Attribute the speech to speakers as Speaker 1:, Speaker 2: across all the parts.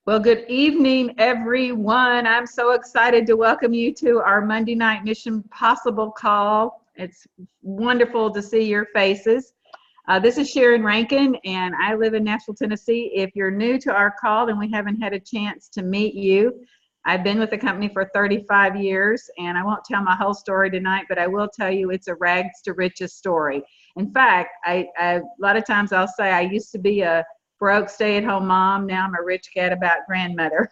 Speaker 1: Well, good evening, everyone. I'm so excited to welcome you to our Monday night Mission Possible call. It's wonderful to see your faces. This is Sharon Rankin, and I live in Nashville, Tennessee. If you're new to our call and we haven't had a chance to meet you, I've been with the company for 35 years, and I won't tell my whole story tonight, but I will tell you it's a rags to riches story. In fact, a lot of times I'll say I used to be a broke stay-at-home mom. Now I'm a rich gadabout grandmother.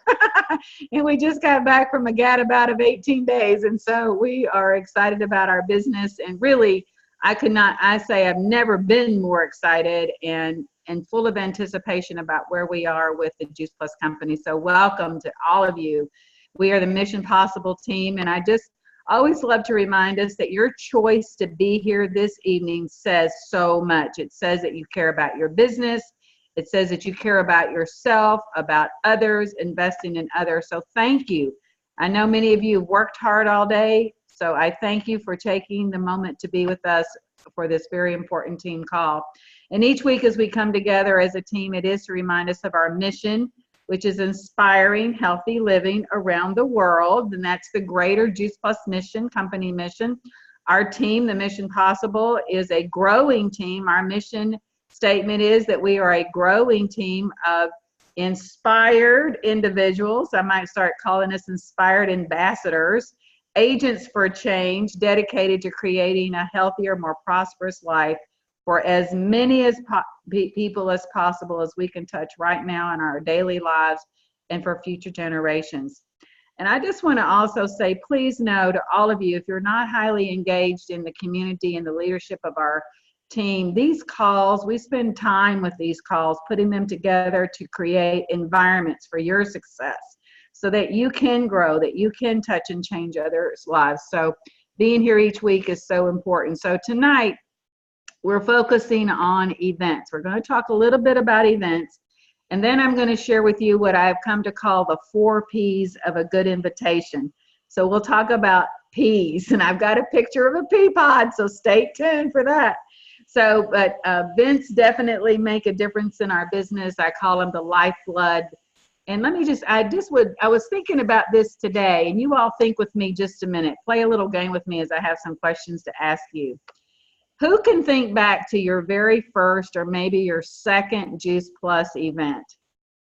Speaker 1: And we just got back from a gadabout of 18 days. And so we are excited about our business. And really, I say I've never been more excited and full of anticipation about where we are with the Juice Plus company. So welcome to all of you. We are the Mission Possible team. And I just always love to remind us that your choice to be here this evening says so much. It says that you care about your business. It says that you care about yourself, about others, investing in others. So thank you. I know many of you have worked hard all day, so I thank you for taking the moment to be with us for this very important team call. And each week as we come together as a team, it is to remind us of our mission, which is inspiring healthy living around the world. And that's the greater Juice Plus mission, company mission. Our team, the Mission Possible, is a growing team. Our mission statement is that we are a growing team of inspired individuals. I might start calling us inspired ambassadors, agents for change, dedicated to creating a healthier, more prosperous life for as many people as possible as we can touch right now in our daily lives and for future generations. And I just want to also say, please know to all of you, if you're not highly engaged in the community and the leadership of our team, these calls, we spend time with these calls, putting them together to create environments for your success so that you can grow, that you can touch and change others' lives. So being here each week is so important. So tonight, we're focusing on events. We're going to talk a little bit about events, and then I'm going to share with you what I've come to call the 4 P's of a good invitation. So we'll talk about peas, and I've got a picture of a pea pod, so stay tuned for that. So, but events definitely make a difference in our business. I call them the lifeblood. And let me I was thinking about this today, and you all think with me just a minute. Play a little game with me as I have some questions to ask you. Who can think back to your very first or maybe your second Juice Plus event?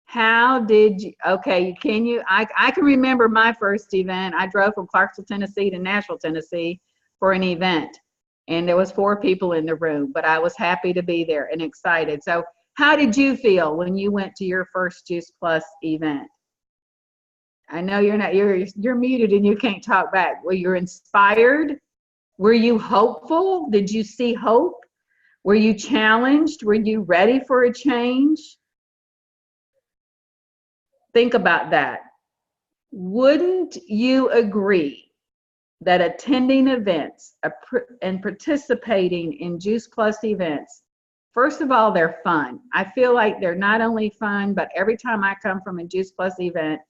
Speaker 1: How did you, okay, I can remember my first event. I drove from Clarksville, Tennessee to Nashville, Tennessee for an event. And there was 4 people in the room, but I was happy to be there and excited. So how did you feel when you went to your first Juice Plus event? I know you're muted and you can't talk back. Were you inspired? Were you hopeful? Did you see hope? Were you challenged? Were you ready for a change? Think about that. Wouldn't you agree that attending events and participating in Juice Plus events, first of all, they're fun. I feel like they're not only fun, but every time I come from a Juice Plus event,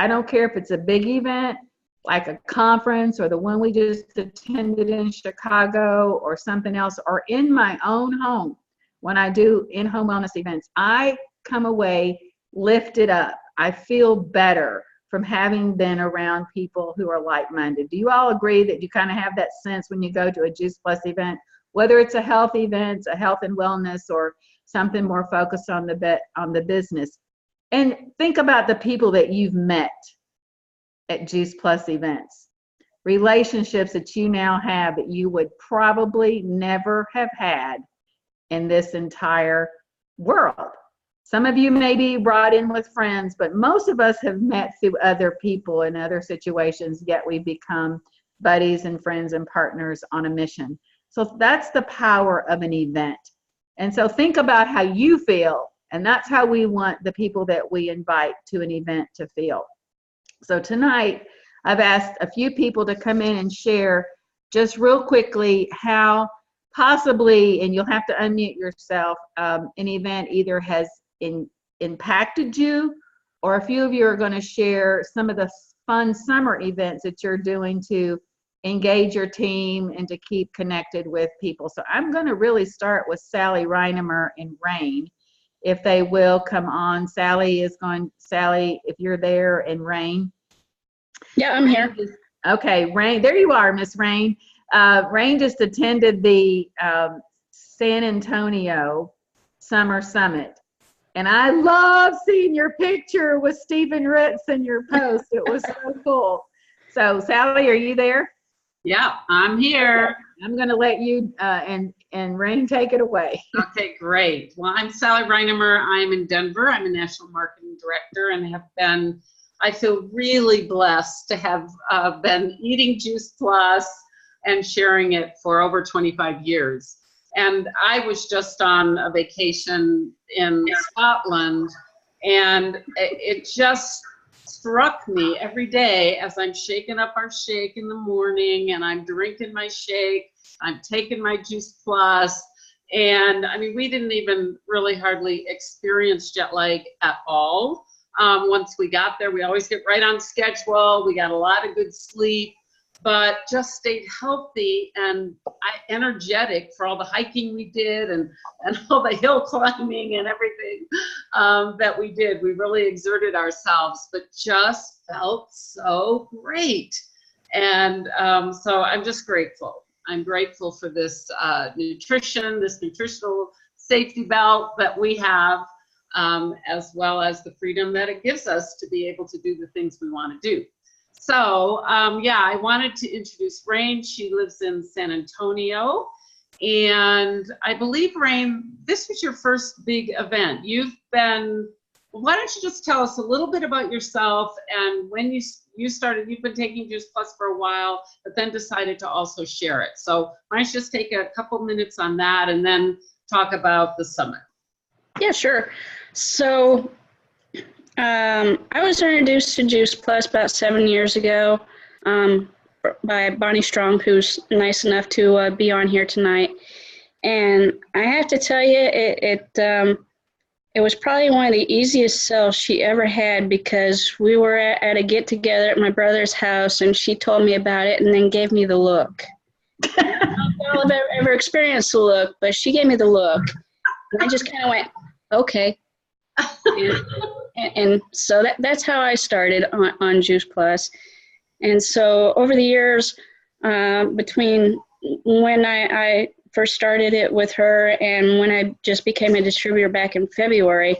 Speaker 1: I don't care if it's a big event, like a conference or the one we just attended in Chicago or something else, or in my own home, when I do in-home wellness events, I come away lifted up. I feel better from having been around people who are like-minded. Do you all agree that you kind of have that sense when you go to a Juice Plus event, whether it's a health event, a health and wellness, or something more focused on the business? And think about the people that you've met at Juice Plus events, relationships that you now have that you would probably never have had in this entire world. Some of you may be brought in with friends, but most of us have met through other people in other situations, yet we become buddies and friends and partners on a mission. So that's the power of an event. And so think about how you feel, and that's how we want the people that we invite to an event to feel. So tonight, I've asked a few people to come in and share just real quickly how possibly, and you'll have to unmute yourself, an event either has impacted you, or a few of you are going to share some of the fun summer events that you're doing to engage your team and to keep connected with people. So I'm going to really start with Sally Reinemer in Rain. if they will come on. Sally, if you're there, and Rain.
Speaker 2: Yeah, I'm here.
Speaker 1: Okay, Rain, there you are, Miss Rain. Rain just attended the San Antonio Summer Summit. And I love seeing your picture with Stephen Ritz in your post. It was so cool. So Sally, are you there?
Speaker 3: Yeah, I'm here.
Speaker 1: I'm going to let you and Rain take it away.
Speaker 3: Okay, great. Well, I'm Sally Reinemer. I'm in Denver. I'm a national marketing director and have been, I feel really blessed to have been eating Juice Plus and sharing it for over 25 years. And I was just on a vacation in Scotland, and it just struck me every day as I'm shaking up our shake in the morning and I'm drinking my shake, I'm taking my Juice Plus, and I mean, we didn't even really hardly experience jet lag at all. Once we got there, we always get right on schedule. We got a lot of good sleep, but just stayed healthy and energetic for all the hiking we did and all the hill climbing and everything that we did. We really exerted ourselves, but just felt so great. And so I'm just grateful. I'm grateful for this nutrition, this nutritional safety belt that we have, as well as the freedom that it gives us to be able to do the things we want to do. So yeah, I wanted to introduce Rain. She lives in San Antonio, and I believe, Rain, this was your first big event. Why don't you just tell us a little bit about yourself and when you started? You've been taking Juice Plus for a while, but then decided to also share it. So why don't you just take a couple minutes on that and then talk about the summit?
Speaker 2: Yeah, sure. So I was introduced to Juice Plus about 7 years ago by Bonnie Strong, who's nice enough to be on here tonight. And I have to tell you, it was probably one of the easiest sells she ever had, because we were at a get-together at my brother's house, and she told me about it and then gave me the look. I don't know if I've ever experienced the look, but she gave me the look. And I just kind of went, okay. And so that's how I started on Juice Plus. And so over the years, between when I first started it with her and when I just became a distributor back in February,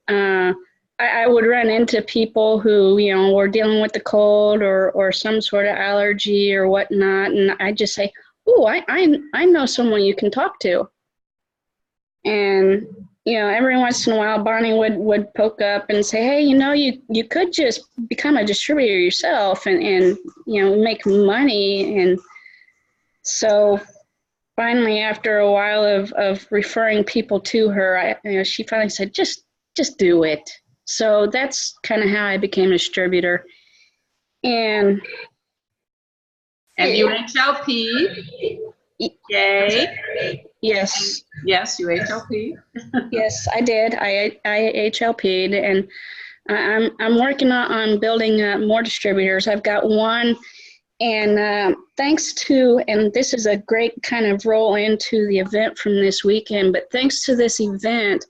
Speaker 2: I would run into people who, were dealing with the cold or some sort of allergy or whatnot. And I'd just say, oh, I know someone you can talk to. And every once in a while, Bonnie would poke up and say, hey, you could just become a distributor yourself and make money. And so finally, after a while of referring people to her, she finally said, just do it. So that's kind of how I became a distributor. And
Speaker 3: UHLP. Yay.
Speaker 2: Yes.
Speaker 3: Yes, UHLP.
Speaker 2: Yes, I did. I HLP'd, and I'm working on building more distributors. I've got one, and thanks to, and this is a great kind of roll into the event from this weekend, but thanks to this event,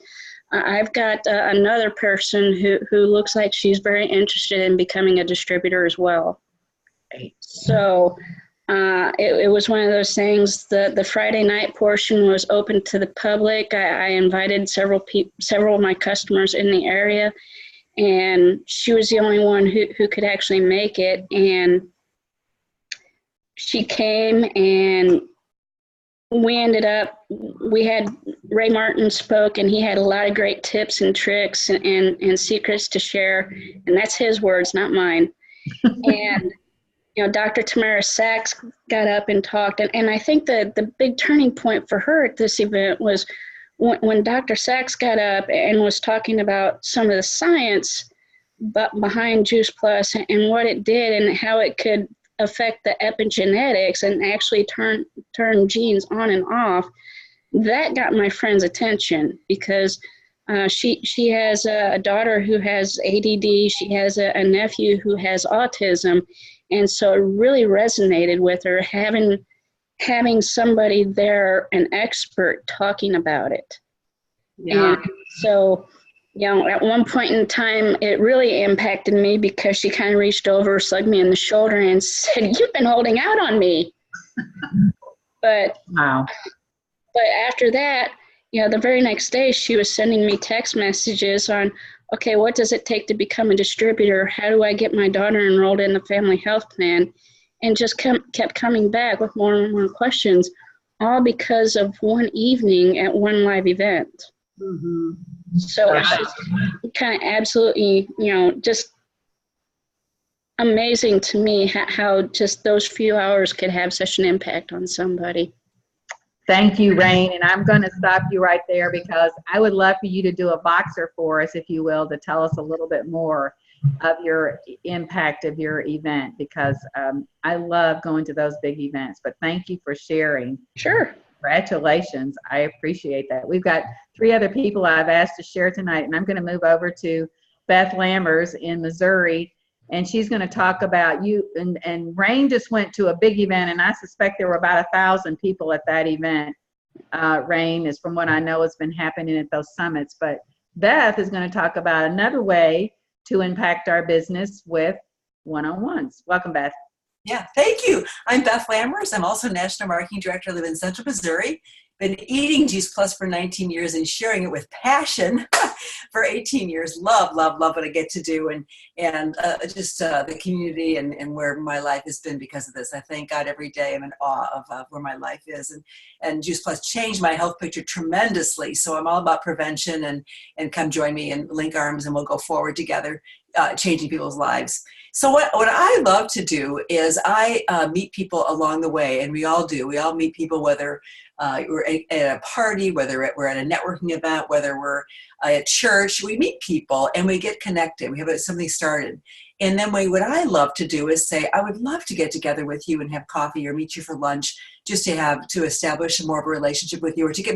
Speaker 2: I've got another person who looks like she's very interested in becoming a distributor as well. So it was one of those things. The Friday night portion was open to the public. I invited several of my customers in the area, and she was the only one who could actually make it. And she came, and we had Ray Martin spoke, and he had a lot of great tips and tricks and secrets to share. And that's his words, not mine. And Dr. Tamara Sachs got up and talked, and I think the big turning point for her at this event was when Dr. Sachs got up and was talking about some of the science behind Juice Plus and what it did and how it could affect the epigenetics and actually turn genes on and off. That got my friend's attention, because she has a daughter who has ADD. She has a nephew who has autism. And so it really resonated with her, having somebody there, an expert, talking about it.
Speaker 3: Yeah.
Speaker 2: And So, at one point in time, it really impacted me because she kind of reached over, slugged me in the shoulder and said, "You've been holding out on me." But
Speaker 1: Wow.
Speaker 2: But after that, the very next day, she was sending me text messages on, okay, what does it take to become a distributor? How do I get my daughter enrolled in the family health plan? And just kept coming back with more and more questions, all because of one evening at one live event.
Speaker 3: Mm-hmm.
Speaker 2: So it's just kind of absolutely, just amazing to me how just those few hours could have such an impact on somebody.
Speaker 1: Thank you, Rain. And I'm going to stop you right there because I would love for you to do a boxer for us, if you will, to tell us a little bit more of your impact of your event, because I love going to those big events. But thank you for sharing.
Speaker 2: Sure.
Speaker 1: Congratulations. I appreciate that. We've got 3 other people I've asked to share tonight, and I'm going to move over to Beth Lammers in Missouri. And she's going to talk about you. And Rain just went to a big event, and I suspect there were about 1,000 people at that event. Rain is, from what I know, has been happening at those summits. But Beth is going to talk about another way to impact our business with one-on-ones. Welcome, Beth.
Speaker 4: Yeah, thank you. I'm Beth Lammers. I'm also National Marketing Director. I live in Central Missouri. Been eating Juice Plus for 19 years and sharing it with passion for 18 years. Love what I get to do, and just the community and where my life has been because of this. I thank God every day. I'm in awe of where my life is, and Juice Plus changed my health picture tremendously. So I'm all about prevention, and come join me and link arms, and we'll go forward together, changing people's lives. So what I love to do is I meet people along the way, and we all do. We all meet people, whether we're at a party, whether we're at a networking event, whether we're at church. We meet people and we get connected. We have something started. And then what I love to do is say, I would love to get together with you and have coffee or meet you for lunch, just to establish more of a relationship with you, or to get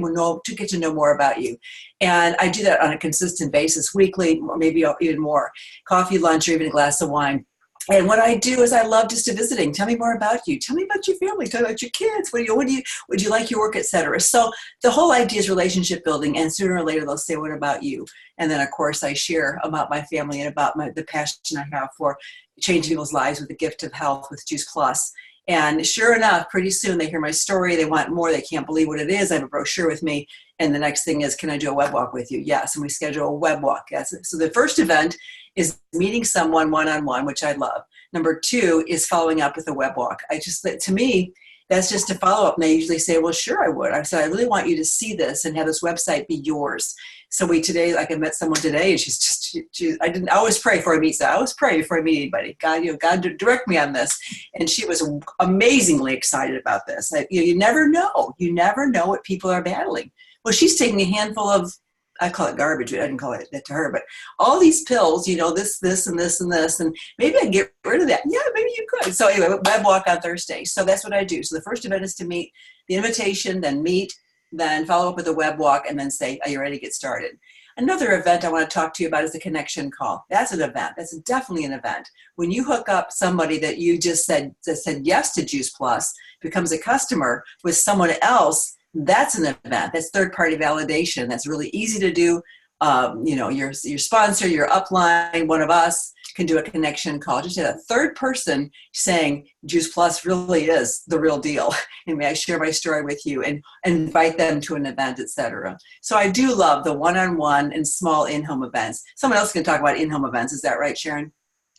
Speaker 4: to know more about you. And I do that on a consistent basis, weekly, or maybe even more, coffee, lunch, or even a glass of wine. And what I do is I love just visiting. Tell me more about you. Tell me about your family. Tell me about your kids. Would you like your work, etc. So the whole idea is relationship building, and sooner or later they'll say, "What about you?" And then of course I share about my family and about the passion I have for changing people's lives with the gift of health with Juice Plus. And sure enough, pretty soon they hear my story. They want more. They can't believe what it is. I have a brochure with me. And the next thing is, can I do a web walk with you? Yes. And we schedule a web walk. Yes. So the first event is meeting someone one-on-one, which I love. Number 2 is following up with a web walk. To me, that's just a follow-up. And they usually say, well, sure, I would. I said, I really want you to see this and have this website be yours. So I met someone today, and I always pray before I meet. I always pray before I meet anybody. God, direct me on this. And she was amazingly excited about this. You never know. You never know what people are battling. Well, she's taking a handful of, I call it garbage. I didn't call it that to her, but all these pills, this and this and this, and maybe I can get rid of that. Yeah, maybe you could. So anyway, web walk on Thursday. So that's what I do. So the first event is to meet, the invitation, then meet, then follow up with a web walk, and then say, are you ready to get started? Another event I want to talk to you about is the connection call. That's an event. That's definitely an event. When you hook up somebody that you just said yes to Juice Plus, becomes a customer with someone else, that's an event. That's third-party validation. That's really easy to do. Your sponsor, your upline, one of us can do a connection call. Just a third person saying Juice Plus really is the real deal, and may I share my story with you, and invite them to an event, etc. So I do love the one-on-one and small in-home events. Someone else can talk about in-home events. Is that right, Sharon?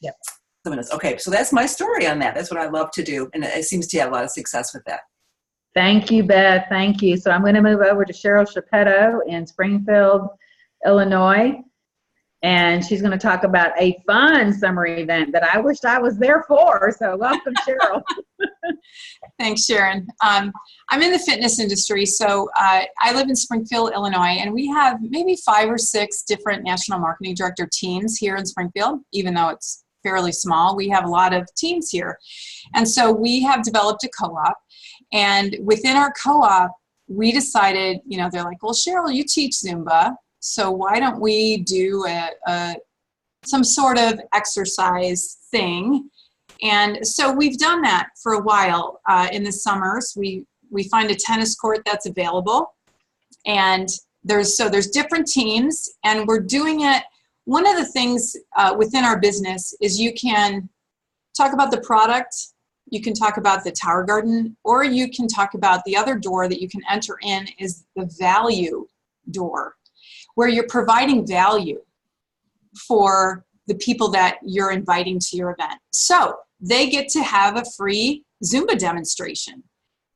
Speaker 1: Yep.
Speaker 4: Someone else. Okay, so that's my story on that. That's what I love to do, and it seems to have a lot of success with that.
Speaker 1: Thank you, Beth. Thank you. So I'm going to move over to Cheryl Gepetto in Springfield, Illinois. And she's going to talk about a fun summer event that I wished I was there for. So welcome, Cheryl.
Speaker 5: Thanks, Sharon. I'm in the fitness industry. So I live in Springfield, Illinois, and we have maybe 5 or 6 different national marketing director teams here in Springfield, even though it's fairly small. We have a lot of teams here. And so we have developed a co-op. And within our co-op, we decided, they're like, well, Cheryl, you teach Zumba. So why don't we do some sort of exercise thing? And so we've done that for a while. In the summers, we find a tennis court that's available. And there's different teams, and we're doing it. One of the things within our business is you can talk about the product, you can talk about the Tower Garden, or you can talk about the other door that you can enter in is the value door, where you're providing value for the people that you're inviting to your event. So they get to have a free Zumba demonstration.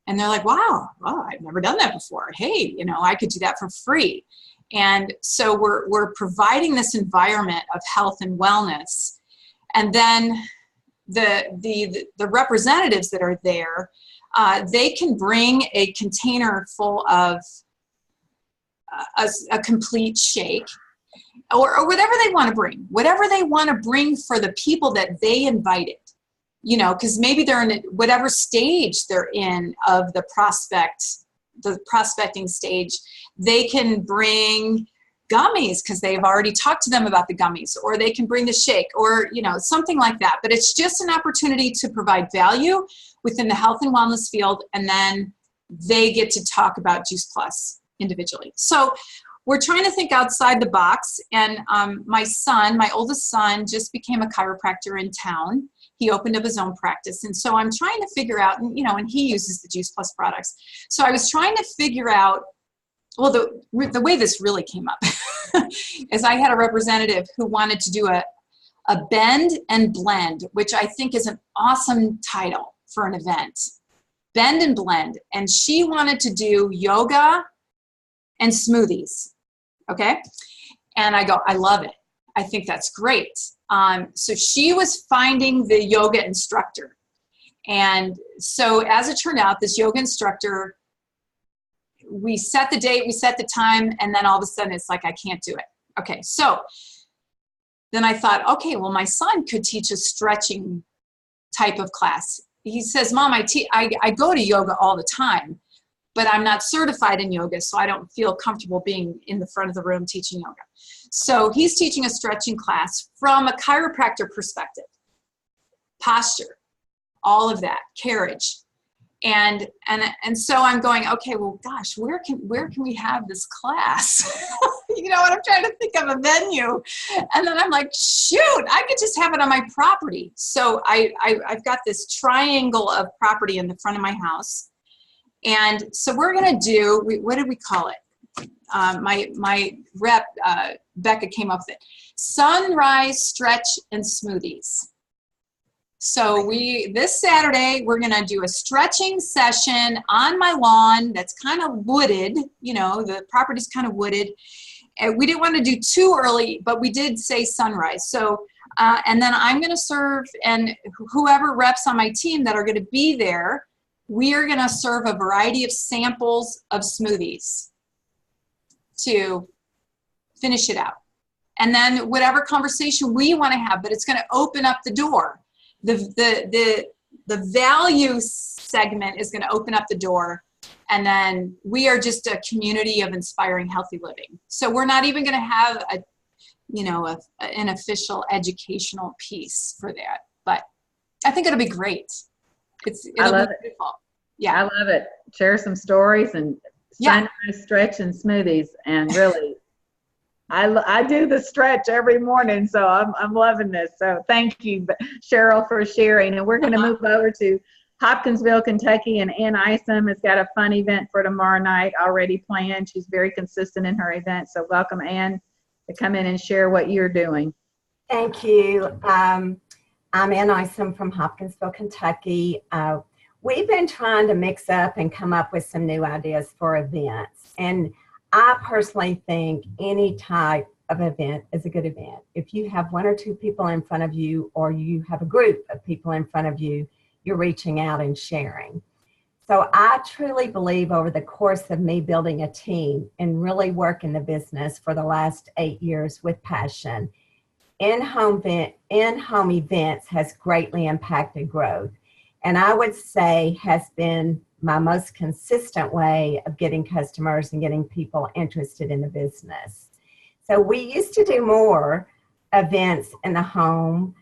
Speaker 5: And they're like, wow, well, I've never done that before. Hey, you know, I could do that for free. And so we're providing this environment of health and wellness. And then the representatives that are there, they can bring a container full of a complete shake, or whatever they want to bring for the people that they invited, you know, because maybe they're in whatever stage they're in of the prospecting stage. They can bring gummies because they've already talked to them about the gummies, or they can bring the shake, or, you know, something like that. But it's just an opportunity to provide value within the health and wellness field, and then they get to talk about Juice Plus individually. So we're trying to think outside the box. And my oldest son, just became a chiropractor in town. He opened up his own practice. And so I'm trying to figure out, and, you know, and he uses the Juice Plus products. So I was trying to figure out, well, the way this really came up is I had a representative who wanted to do a bend and blend, which I think is an awesome title for an event. Bend and blend. And she wanted to do yoga and smoothies. Okay. And I go, I love it. I think that's great. So she was finding the yoga instructor. And so as it turned out, this yoga instructor, we set the date, we set the time, and then all of a sudden it's like, I can't do it. Okay. So then I thought, okay, well, my son could teach a stretching type of class. He says, Mom, I go to yoga all the time, but I'm not certified in yoga, so I don't feel comfortable being in the front of the room teaching yoga. So he's teaching a stretching class from a chiropractor perspective, posture, all of that, carriage. And so I'm going, okay, well, gosh, where can we have this class? You know what, I'm trying to think of a venue. And then I'm like, shoot, I could just have it on my property. So I've got this triangle of property in the front of my house. And so we're going to do, what did we call it? My rep, Becca, came up with it. Sunrise, stretch, and smoothies. So this Saturday, we're going to do a stretching session on my lawn that's kind of wooded. You know, the property's kind of wooded. And we didn't want to do too early, but we did say sunrise. So, and then I'm going to serve, and whoever reps on my team that are going to be there, we are going to serve a variety of samples of smoothies to finish it out. And then whatever conversation we want to have, but it's going to open up the door. The value segment is going to open up the door. And then we are just a community of inspiring healthy living. So we're not even going to have an official educational piece for that. But I think it'll be great. It'll be beautiful. Yeah.
Speaker 1: I love it. Share some stories and sunrise, stretch, and smoothies. And really, I do the stretch every morning, so I'm loving this. So thank you, Cheryl, for sharing. And we're going to move over to Hopkinsville, Kentucky, and Ann Isom has got a fun event for tomorrow night already planned. She's very consistent in her events. So welcome, Ann, to come in and share what you're doing.
Speaker 6: Thank you. I'm Ann Isom from Hopkinsville, Kentucky. We've been trying to mix up and come up with some new ideas for events. And I personally think any type of event is a good event. If you have one or two people in front of you, or you have a group of people in front of you, you're reaching out and sharing. So I truly believe over the course of me building a team and really working the business for the last 8 years with passion, in-home events has greatly impacted growth. And I would say has been my most consistent way of getting customers and getting people interested in the business. So we used to do more events in the home,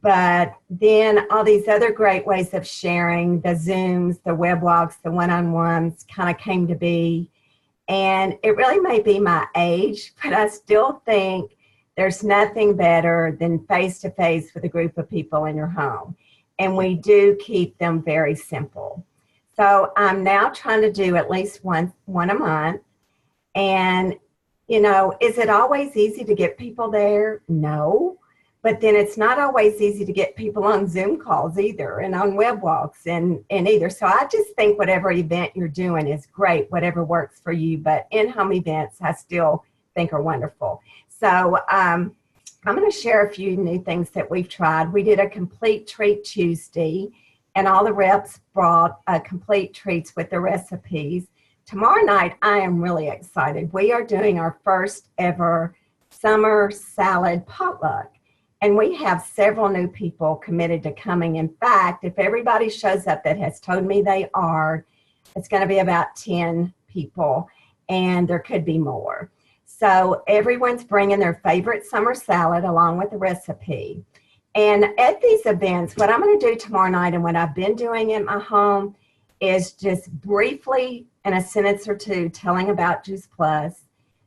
Speaker 6: but then all these other great ways of sharing, the Zooms, the weblogs, the one-on-ones kind of came to be. And it really may be my age, but I still think there's nothing better than face-to-face with a group of people in your home. And we do keep them very simple. So I'm now trying to do at least one a month. And, you know, is it always easy to get people there? No. But then it's not always easy to get people on Zoom calls either, and on web walks and either. So I just think whatever event you're doing is great, whatever works for you. But in-home events, I still think are wonderful. So I'm going to share a few new things that we've tried. We did a complete treat Tuesday, and all the reps brought complete treats with the recipes. Tomorrow night, I am really excited. We are doing our first ever summer salad potluck. And we have several new people committed to coming. In fact, if everybody shows up that has told me they are, it's going to be about 10 people, and there could be more. So everyone's bringing their favorite summer salad along with the recipe. And at these events, what I'm going to do tomorrow night and what I've been doing in my home is just briefly, in a sentence or two, telling about Juice Plus.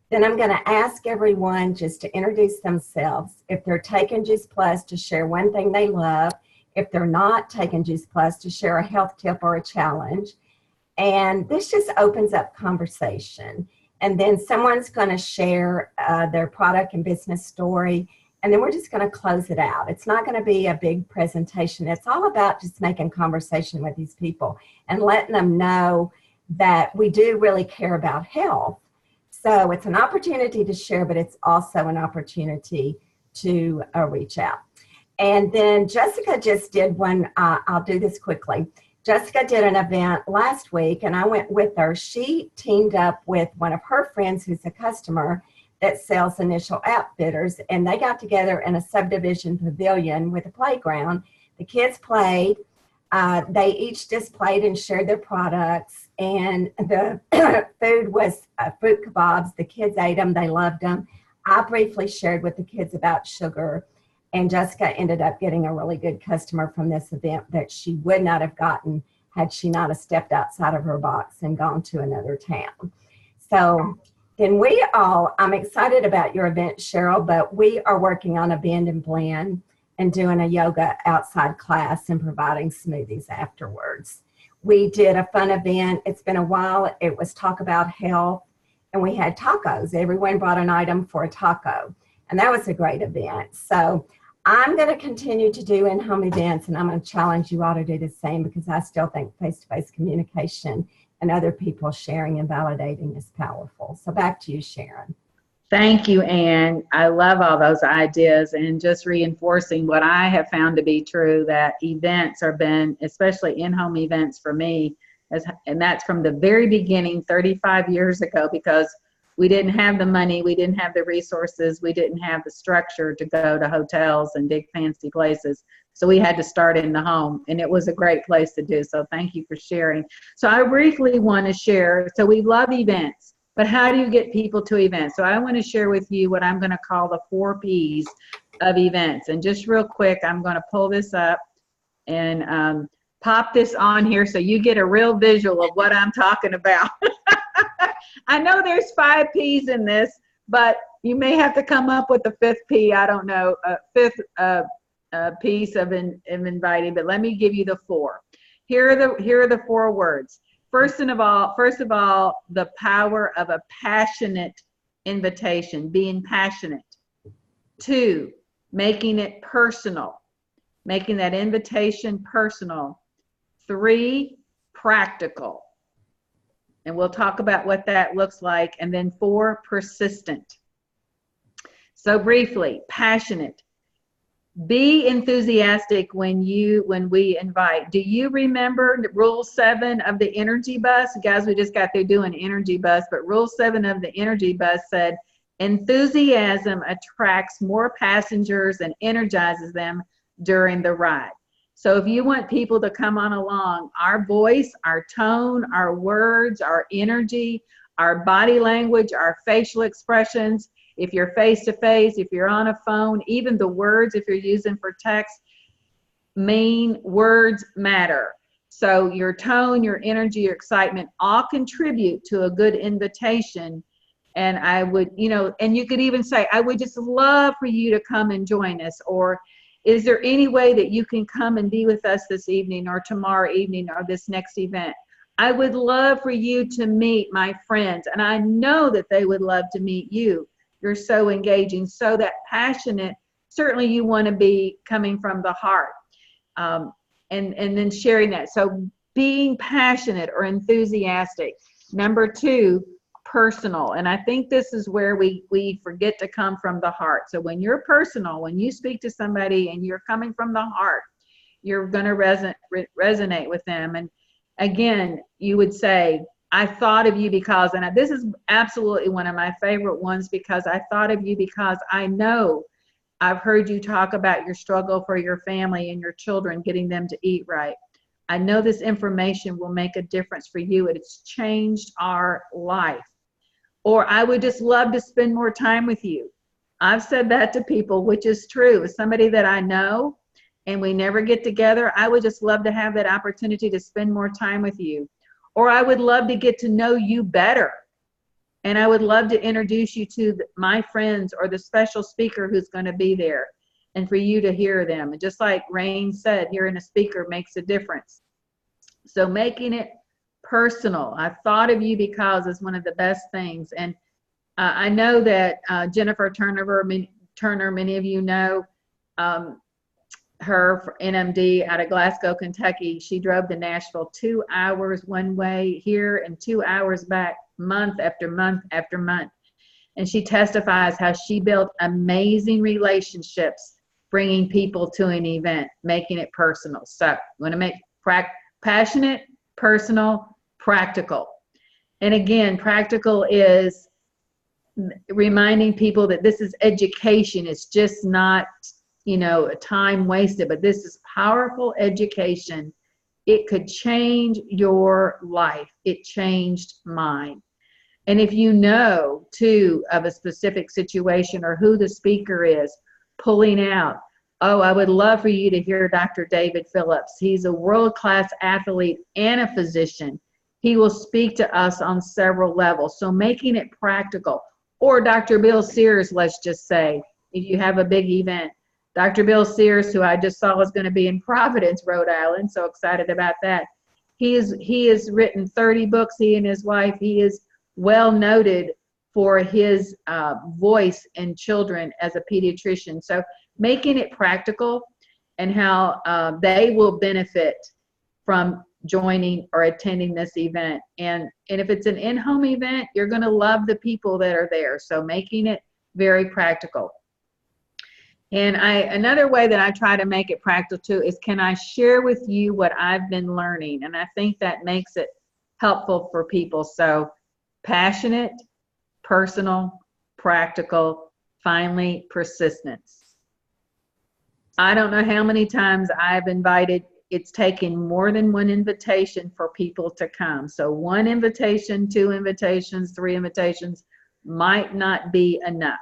Speaker 6: Then I'm going to ask everyone just to introduce themselves. If they're taking Juice Plus, to share one thing they love. If they're not taking Juice Plus, to share a health tip or a challenge. And this just opens up conversation. And then someone's going to share their product and business story. And then we're just going to close it out. It's not going to be a big presentation. It's all about just making conversation with these people and letting them know that we do really care about health. So it's an opportunity to share, but it's also an opportunity to reach out. And then Jessica just did one. I'll do this quickly. Jessica did an event last week, and I went with her. She teamed up with one of her friends who's a customer that sells initial outfitters, and they got together in a subdivision pavilion with a playground. The kids played. They each displayed and shared their products, and the food was fruit kebabs. The kids ate them. They loved them. I briefly shared with the kids about sugar, and Jessica ended up getting a really good customer from this event that she would not have gotten had she not have stepped outside of her box and gone to another town. So then I'm excited about your event, Cheryl, but we are working on a bend and blend and doing a yoga outside class and providing smoothies afterwards. We did a fun event. It's been a while. It was Talk About Health, and we had tacos. Everyone brought an item for a taco, and that was a great event. So I'm going to continue to do in-home events, and I'm going to challenge you all to do the same, because I still think face-to-face communication and other people sharing and validating is powerful. So back to you, Sharon.
Speaker 1: Thank you, Ann. I love all those ideas, and just reinforcing what I have found to be true, that events have been, especially in-home events for me, and that's from the very beginning 35 years ago, because we didn't have the money, we didn't have the resources, we didn't have the structure to go to hotels and big fancy places. So we had to start in the home, and it was a great place to do. So thank you for sharing. So I briefly want to share, so we love events. But how do you get people to events? So I want to share with you what I'm going to call the 4 Ps of events. And just real quick, I'm going to pull this up and pop this on here so you get a real visual of what I'm talking about. I know there's 5 Ps in this, but you may have to come up with the 5th P. I don't know, 5th piece of inviting, but let me give you the 4. Here are the 4 words. First of all, the power of a passionate invitation, being passionate. 2, making it personal, making that invitation personal. 3, practical. And we'll talk about what that looks like. And then 4, persistent. So briefly, passionate. Be enthusiastic when we invite. Do you remember rule 7 of the energy bus? Guys, we just got through doing energy bus, but rule 7 of the energy bus said, enthusiasm attracts more passengers and energizes them during the ride. So if you want people to come on along, our voice, our tone, our words, our energy, our body language, our facial expressions, if you're face-to-face, if you're on a phone, even the words, if you're using for text, words matter. So your tone, your energy, your excitement all contribute to a good invitation. And I would, and you could even say, I would just love for you to come and join us. Or is there any way that you can come and be with us this evening or tomorrow evening or this next event? I would love for you to meet my friends. And I know that they would love to meet you. You're so engaging, so that passionate. Certainly you want to be coming from the heart. And then sharing that. So being passionate or enthusiastic. Number 2, personal. And I think this is where we forget to come from the heart. So when you're personal, when you speak to somebody and you're coming from the heart, you're going to resonate with them. And again, you would say, I thought of you because, and this is absolutely one of my favorite ones, because I thought of you because I know I've heard you talk about your struggle for your family and your children, getting them to eat right. I know this information will make a difference for you. It's changed our life. Or I would just love to spend more time with you. I've said that to people, which is true. As somebody that I know and we never get together, I would just love to have that opportunity to spend more time with you. Or I would love to get to know you better. And I would love to introduce you to my friends or the special speaker who's going to be there, and for you to hear them. And just like Rain said, hearing a speaker makes a difference. So making it personal. I thought of you because is one of the best things. And I know that Jennifer Turner, many of you know her for NMD out of Glasgow, Kentucky. She drove to Nashville 2 hours one way here and 2 hours back, month after month after month. And she testifies how she built amazing relationships, bringing people to an event, making it personal. So you want to make passionate, personal, practical. And again, practical is reminding people that this is education. It's just not, time wasted, but this is powerful education. It could change your life. It changed mine. And if you know, too, of a specific situation or who the speaker is, pulling out, oh, I would love for you to hear Dr. David Phillips. He's a world-class athlete and a physician. He will speak to us on several levels. So making it practical. Or Dr. Bill Sears, let's just say, if you have a big event. Dr. Bill Sears, who I just saw was going to be in Providence, Rhode Island, so excited about that. He has written 30 books, he and his wife. He is well noted for his voice in children as a pediatrician. So making it practical and how they will benefit from joining or attending this event. And if it's an in-home event, you're going to love the people that are there. So making it very practical. And another way that I try to make it practical too is, can I share with you what I've been learning? And I think that makes it helpful for people. So passionate, personal, practical, finally, persistence. I don't know how many times I've invited, it's taken more than one invitation for people to come. So one invitation, 2 invitations, 3 invitations might not be enough.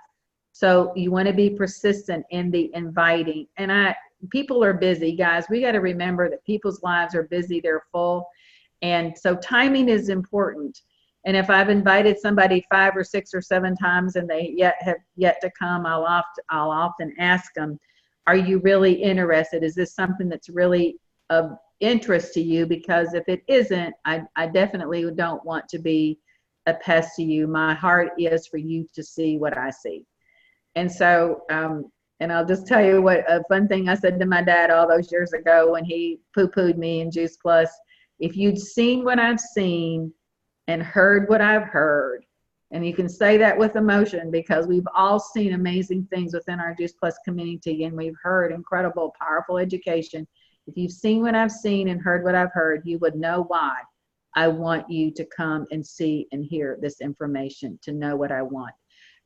Speaker 1: So you want to be persistent in the inviting. And people are busy, guys. We got to remember that people's lives are busy, they're full. And so timing is important. And if I've invited somebody 5 or 6 or 7 times and they have yet to come, I'll often ask them, are you really interested? Is this something that's really of interest to you? Because if it isn't, I definitely don't want to be a pest to you. My heart is for you to see what I see. And so, and I'll just tell you what a fun thing I said to my dad all those years ago when he poo-pooed me in Juice Plus. If you'd seen what I've seen and heard what I've heard, and you can say that with emotion because we've all seen amazing things within our Juice Plus community, and we've heard incredible, powerful education. If you've seen what I've seen and heard what I've heard, you would know why I want you to come and see and hear this information, to know what I want.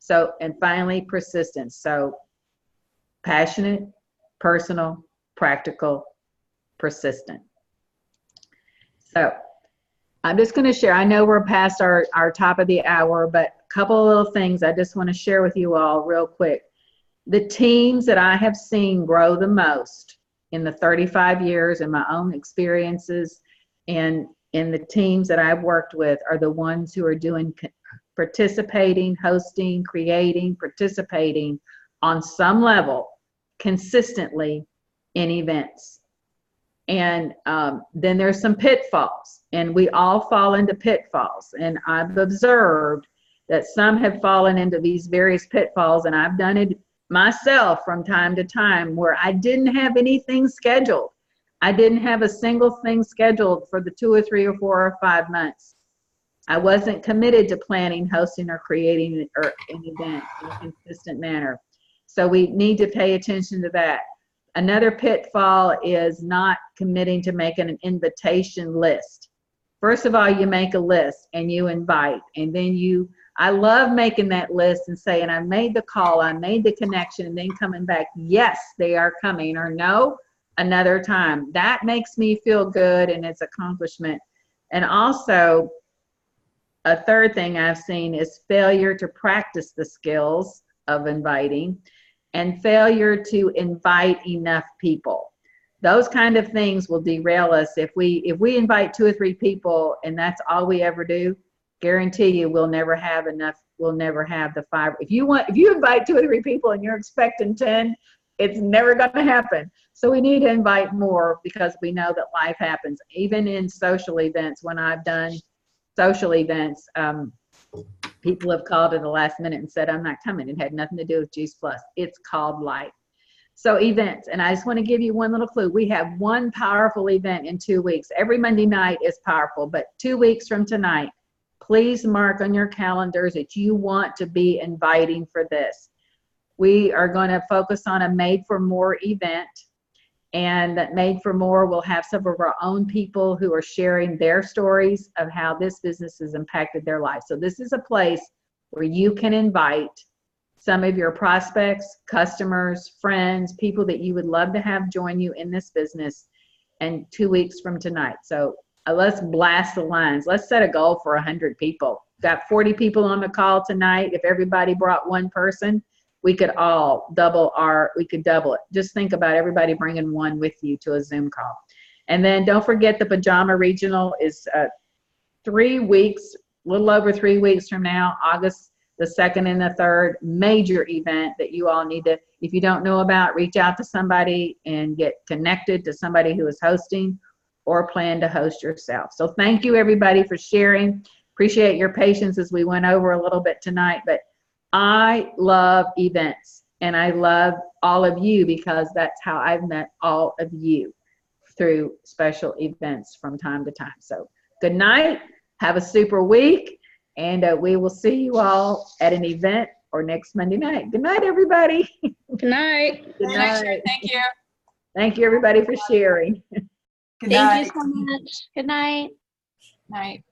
Speaker 1: So, and finally, persistence. So passionate, personal, practical, persistent. So I'm just going to share. I know we're past our top of the hour, but a couple of little things I just want to share with you all real quick. The teams that I have seen grow the most in the 35 years and my own experiences and the teams that I've worked with are the ones who are doing participating, hosting, creating, participating on some level consistently in events. And then there's some pitfalls, and we all fall into pitfalls. And I've observed that some have fallen into these various pitfalls, and I've done it myself from time to time where I didn't have anything scheduled. I didn't have a single thing scheduled for the 2 or 3 or 4 or 5 months. I wasn't committed to planning, hosting, or creating an event in a consistent manner. So we need to pay attention to that. Another pitfall is not committing to making an invitation list. First of all, you make a list and you invite, and then I love making that list and saying, I made the call, I made the connection, and then coming back, yes, they are coming, or no, another time. That makes me feel good, and it's accomplishment. And also, a third thing I've seen is failure to practice the skills of inviting and failure to invite enough people. Those kind of things will derail us. If we invite 2 or 3 people and that's all we ever do, guarantee you we'll never have enough. We'll never have the 5. If you invite 2 or 3 people and you're expecting 10, it's never going to happen. So we need to invite more, because we know that life happens. Even in social events, when I've done social events, people have called at the last minute and said, I'm not coming. It had nothing to do with Juice Plus. It's called life. So events, and I just want to give you one little clue. We have one powerful event in 2 weeks. Every Monday night is powerful, but 2 weeks from tonight, please mark on your calendars that you want to be inviting for this. We are going to focus on a Made for More event, and that Made for More will have some of our own people who are sharing their stories of how this business has impacted their life. So this is a place where you can invite some of your prospects, customers, friends, people that you would love to have join you in this business, and 2 weeks from tonight. So let's blast the lines. Let's set a goal for 100 people. Got 40 people on the call tonight. If everybody brought one person, we could double it. Just think about everybody bringing one with you to a Zoom call. And then don't forget the Pajama Regional is 3 weeks, a little over 3 weeks from now, August the 2nd and the 3rd, major event that you all need to, if you don't know about, reach out to somebody and get connected to somebody who is hosting, or plan to host yourself. So thank you everybody for sharing. Appreciate your patience as we went over a little bit tonight, but I love events, and I love all of you, because that's how I've met all of you, through special events from time to time. So good night, have a super week, and we will see you all at an event or next Monday night. Good night, everybody.
Speaker 2: Good night.
Speaker 1: Good night.
Speaker 5: Thank you.
Speaker 1: Thank you, everybody, for sharing.
Speaker 4: Good night.
Speaker 7: Thank you so much. Good night.
Speaker 5: Night.